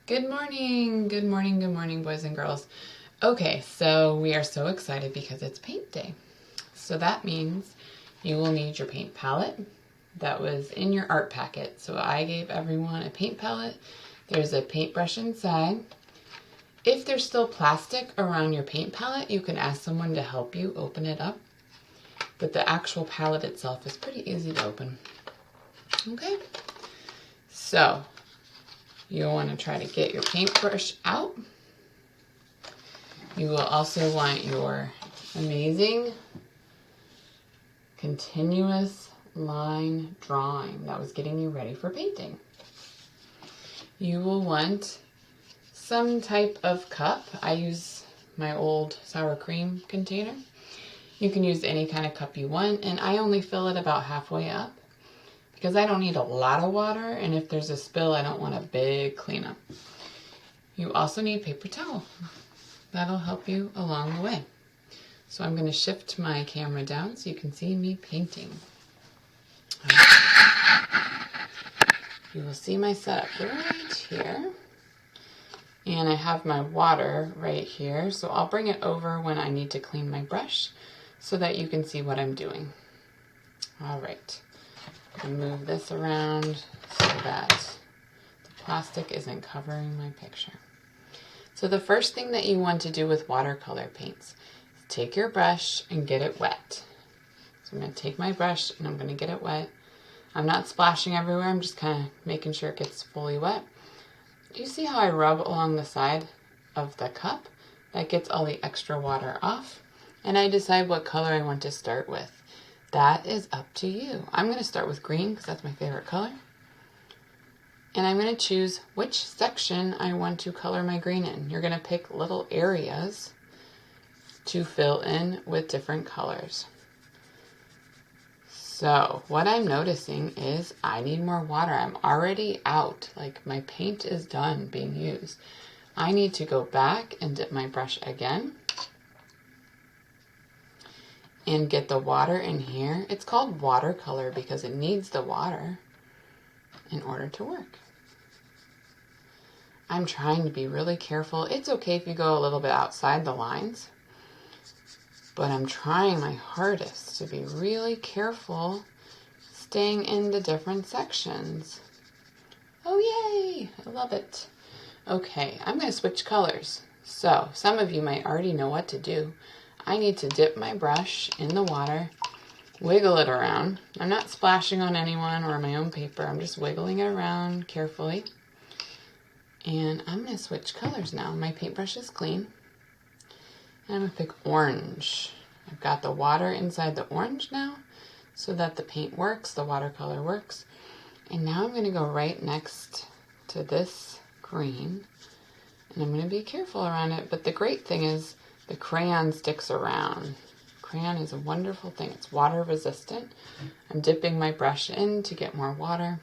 Good morning, good morning, good morning, boys and girls. Okay, so we are so excited because it's paint day. So that means you will need your paint palette that was in your art packet. So I gave everyone a paint palette. There's a paintbrush inside. If there's still plastic around your paint palette, you can ask someone to help you open it up. But the actual palette itself is pretty easy to open. Okay, so you'll want to try to get your paintbrush out. You will also want your amazing continuous line drawing that was getting you ready for painting. You will want some type of cup. I use my old sour cream container. You can use any kind of cup you want, and I only fill it about halfway up because I don't need a lot of water, and if there's a spill, I don't want a big cleanup. You also need paper towel. That'll help you along the way. So I'm going to shift my camera down so you can see me painting. You will see my setup right here. And I have my water right here, so I'll bring it over when I need to clean my brush so that you can see what I'm doing. All right. I'll move this around so that the plastic isn't covering my picture. So the first thing that you want to do with watercolor paints is take your brush and get it wet. So I'm going to take my brush and I'm going to get it wet. I'm not splashing everywhere, I'm just kind of making sure it gets fully wet. Do you see how I rub along the side of the cup? That gets all the extra water off. And I decide what color I want to start with. That is up to you. I'm going to start with green because that's my favorite color. And I'm going to choose which section I want to color my green in. You're going to pick little areas to fill in with different colors. So what I'm noticing is I need more water. I'm already out. Like my paint is done being used. I need to go back and dip my brush again and get the water in here. It's called watercolor because it needs the water in order to work. I'm trying to be really careful. It's okay if you go a little bit outside the lines, but I'm trying my hardest to be really careful staying in the different sections. Oh yay, I love it. Okay, I'm going to switch colors. So some of you might already know what to do. I need to dip my brush in the water, wiggle it around. I'm not splashing on anyone or my own paper. I'm just wiggling it around carefully. And I'm going to switch colors now. My paintbrush is clean. And I'm going to pick orange. I've got the water inside the orange now so that the paint works, the watercolor works. And now I'm going to go right next to this green. And I'm going to be careful around it. But the great thing is the crayon sticks around. Crayon is a wonderful thing. It's water resistant. I'm dipping my brush in to get more water.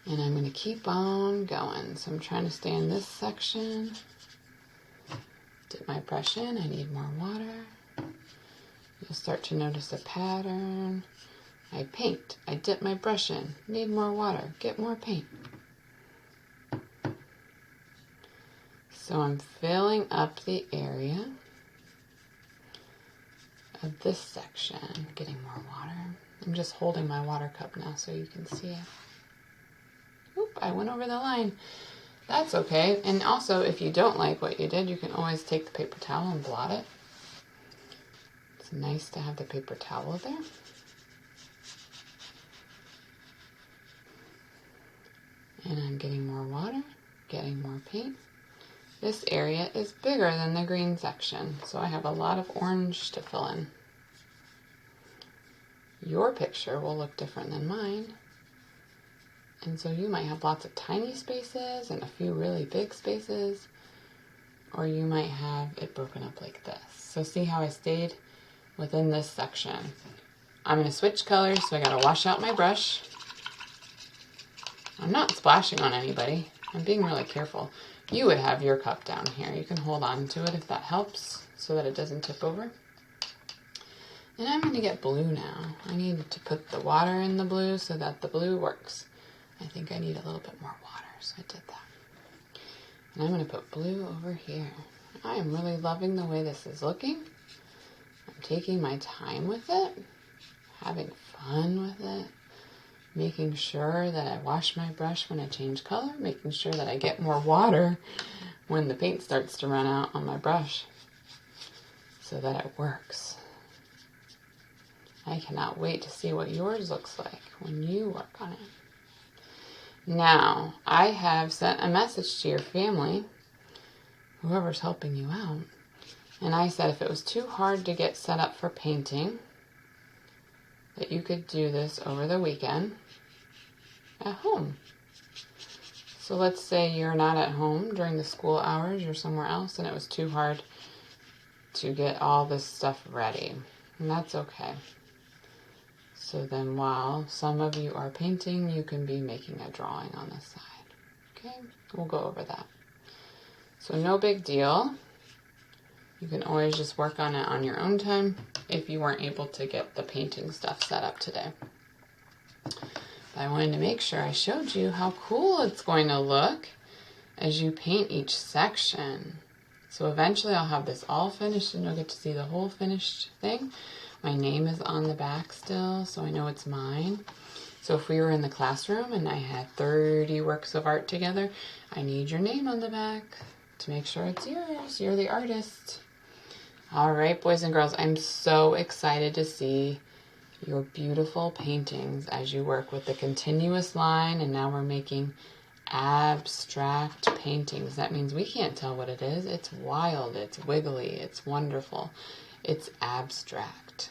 And I'm going to keep on going. So I'm trying to stay in this section. Dip my brush in. I need more water. You'll start to notice a pattern. I paint. I dip my brush in. Need more water. Get more paint. So I'm filling up the area of this section, getting more water. I'm just holding my water cup now so you can see it. Oop, I went over the line. That's okay. And also, if you don't like what you did, you can always take the paper towel and blot it. It's nice to have the paper towel there. And I'm getting more water, getting more paint. This area is bigger than the green section, so I have a lot of orange to fill in. Your picture will look different than mine. And so you might have lots of tiny spaces and a few really big spaces, or you might have it broken up like this. So see how I stayed within this section. I'm going to switch colors, so I got to wash out my brush. I'm not splashing on anybody. I'm being really careful. You would have your cup down here. You can hold on to it if that helps so that it doesn't tip over. And I'm going to get blue now. I need to put the water in the blue so that the blue works. I think I need a little bit more water, so I did that. And I'm going to put blue over here. I am really loving the way this is looking. I'm taking my time with it, having fun with it, making sure that I wash my brush when I change color, making sure that I get more water when the paint starts to run out on my brush so that it works. I cannot wait to see what yours looks like when you work on it. Now, I have sent a message to your family, whoever's helping you out, and I said if it was too hard to get set up for painting, that you could do this over the weekend at home. So let's say you're not at home during the school hours, you're somewhere else, and it was too hard to get all this stuff ready. And that's okay. So then while some of you are painting, you can be making a drawing on the side. Okay, we'll go over that. So no big deal. You can always just work on it on your own time if you weren't able to get the painting stuff set up today. But I wanted to make sure I showed you how cool it's going to look as you paint each section. So eventually I'll have this all finished and you'll get to see the whole finished thing. My name is on the back still, so I know it's mine. So if we were in the classroom and I had 30 works of art together, I need your name on the back to make sure it's yours. You're the artist. All right, boys and girls, I'm so excited to see your beautiful paintings as you work with the continuous line, and now we're making abstract paintings. That means we can't tell what it is. It's wild, it's wiggly, it's wonderful. It's abstract.